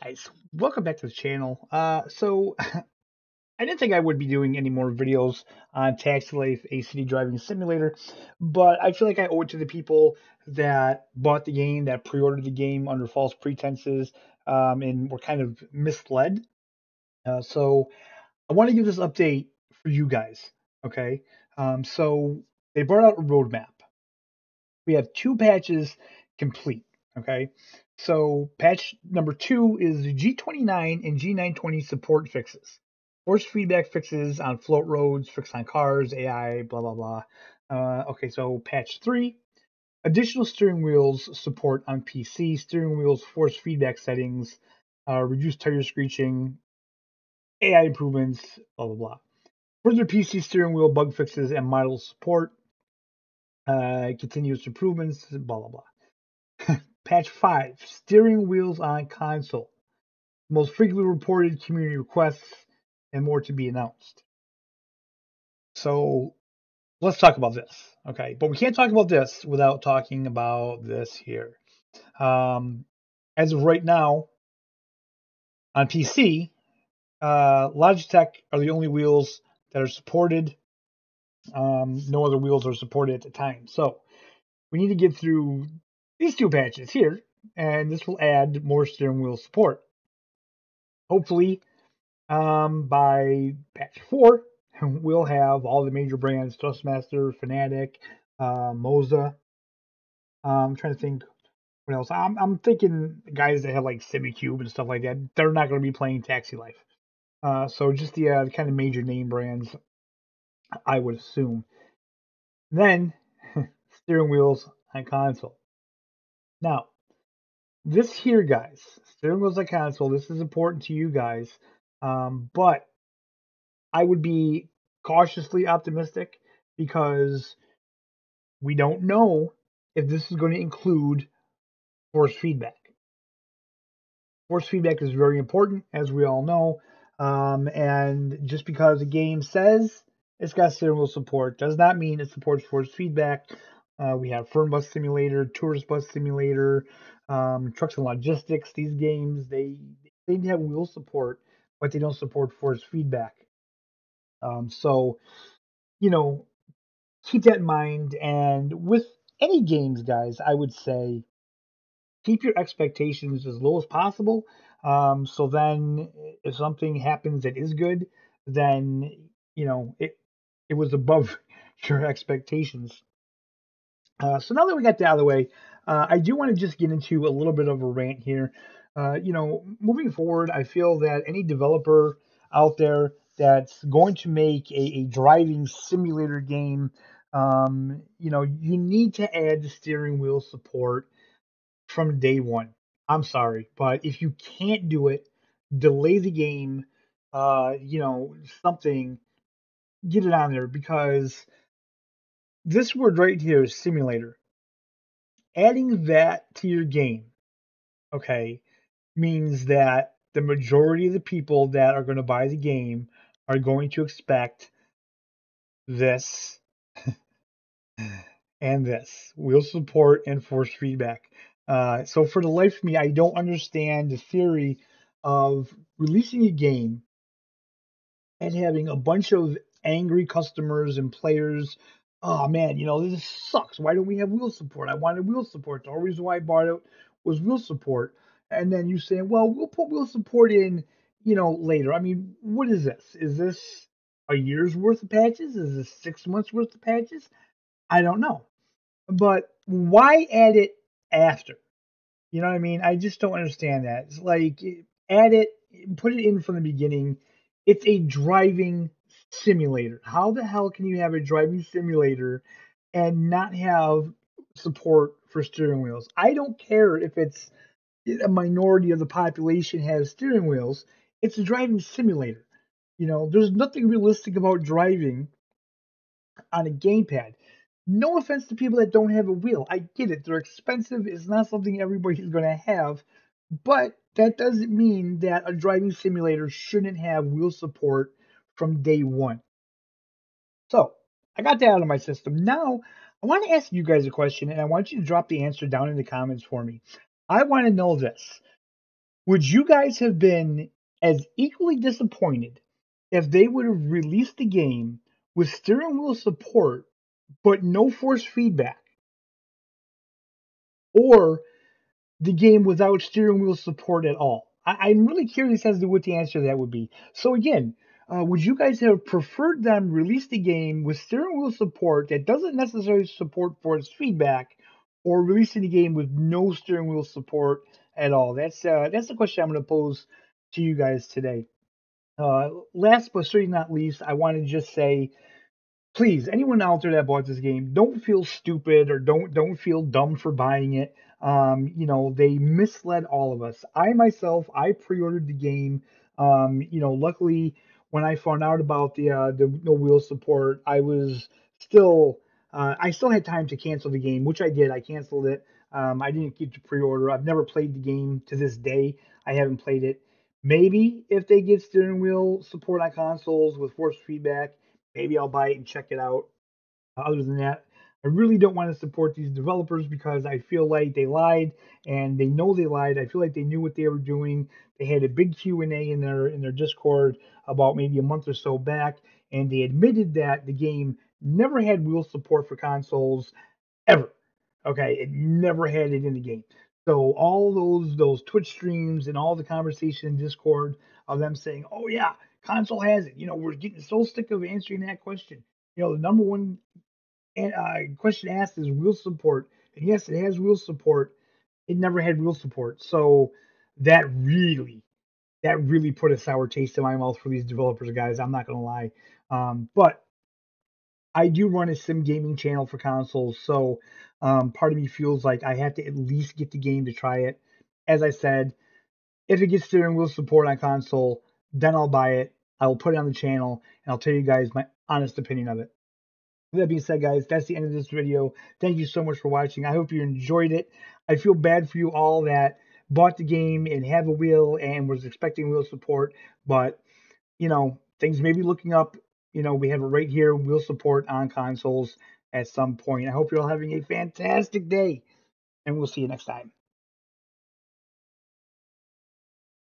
Guys, welcome back to the channel. I didn't think I would be doing any more videos on Taxi Life, a city driving simulator, but I feel like I owe it to the people that bought the game, that pre-ordered the game under false pretenses, and were kind of misled. So I want to give this update for you guys. Okay, so they brought out a roadmap. We have two patches complete. Okay, so patch number 2 is G29 and G920 support fixes. Force feedback fixes on float roads, fix on cars, AI, blah blah blah. Okay, so patch 3, additional steering wheels support on PC, steering wheels force feedback settings, reduced tire screeching, AI improvements, blah blah blah. Further PC steering wheel bug fixes and model support, continuous improvements, blah blah blah. Patch 5, steering wheels on console. Most frequently reported community requests and more to be announced. So let's talk about this. Okay. But we can't talk about this without talking about this here. Um, as of right now, on PC, Logitech are the only wheels that are supported. No other wheels are supported at the time. So we need to get through these two patches here, and this will add more steering wheel support. Hopefully, by patch 4, we'll have all the major brands: Thrustmaster, Fanatic, Moza. I'm trying to think what else. I'm thinking guys that have like SimiCube and stuff like that. They're not going to be playing Taxi Life. So just the kind of major name brands, I would assume. Then steering wheels on console. Now, this here, guys, steering wheels on console. This is important to you guys, but I would be cautiously optimistic because we don't know if this is going to include force feedback. Force feedback is very important, as we all know. And just because a game says it's got steering wheel support does not mean it supports force feedback. We have Firm Bus Simulator, Tourist Bus Simulator, Trucks and Logistics. These games, they have wheel support, but they don't support force feedback. So, you know, keep that in mind. And with any games, guys, I would say keep your expectations as low as possible. So then, if something happens that is good, then it was above your expectations. So now that we got that out of the way, I do want to just get into a little bit of a rant here. Moving forward, I feel that any developer out there that's going to make a driving simulator game, you need to add the steering wheel support from day one. I'm sorry, but if you can't do it, delay the game. Something, get it on there because this word right here is simulator. Adding that to your game, okay, means that the majority of the people that are going to buy the game are going to expect this and this wheel support and force feedback. So for the life of me, I don't understand the theory of releasing a game and having a bunch of angry customers and players. Oh man, this sucks. Why don't we have wheel support? I wanted wheel support. The only reason why I bought it was wheel support. And then you say, well, we'll put wheel support in, later. I mean, what is this? Is this a year's worth of patches? Is this 6 months worth of patches? I don't know. But why add it after? You know what I mean? I just don't understand that. It's like add it, put it in from the beginning. It's a driving simulator. How the hell can you have a driving simulator and not have support for steering wheels? I don't care if it's a minority of the population has steering wheels. It's a driving simulator. There's nothing realistic about driving on a gamepad. No offense to people that don't have a wheel. I get it. They're expensive. It's not something everybody's going to have. But that doesn't mean that a driving simulator shouldn't have wheel support from day one. So I got that out of my system. Now I want to ask you guys a question, and I want you to drop the answer down in the comments for me. I want to know this. Would you guys have been as equally disappointed if they would have released the game with steering wheel support but no force feedback, or the game without steering wheel support at all? I'm really curious as to what the answer to that would be. So again, would you guys have preferred them release the game with steering wheel support that doesn't necessarily support force feedback, or releasing the game with no steering wheel support at all? That's the question I'm going to pose to you guys today. Last but certainly not least, I want to just say, please, anyone out there that bought this game, don't feel stupid or don't feel dumb for buying it. They misled all of us. I myself, I pre-ordered the game. Luckily, when I found out about the no wheel support, I still had time to cancel the game, which I did. I canceled it. I didn't keep the pre-order. I've never played the game to this day. I haven't played it. Maybe if they get steering wheel support on consoles with force feedback, maybe I'll buy it and check it out. Other than that, I really don't want to support these developers because I feel like they lied, and they know they lied. I feel like they knew what they were doing. They had a big Q&A in their Discord about maybe a month or so back, and they admitted that the game never had wheel support for consoles ever. Okay, it never had it in the game. So all those Twitch streams and all the conversation in Discord of them saying, "Oh yeah, console has it." We're getting so sick of answering that question. The number one question asked is wheel support, and yes, it has wheel support. It never had wheel support, so that really that really put a sour taste in my mouth for these developers, guys. I'm not gonna lie, but I do run a sim gaming channel for consoles, so part of me feels like I have to at least get the game to try it. As I said, if it gets steering wheel support on console, then I'll buy it. I will put it on the channel, and I'll tell you guys my honest opinion of it. With that being said, guys, that's the end of this video. Thank you so much for watching. I hope you enjoyed it. I feel bad for you all that bought the game and have a wheel and was expecting wheel support, but things may be looking up. We have it right here, wheel support on consoles at some point. I hope you're all having a fantastic day, and we'll see you next time.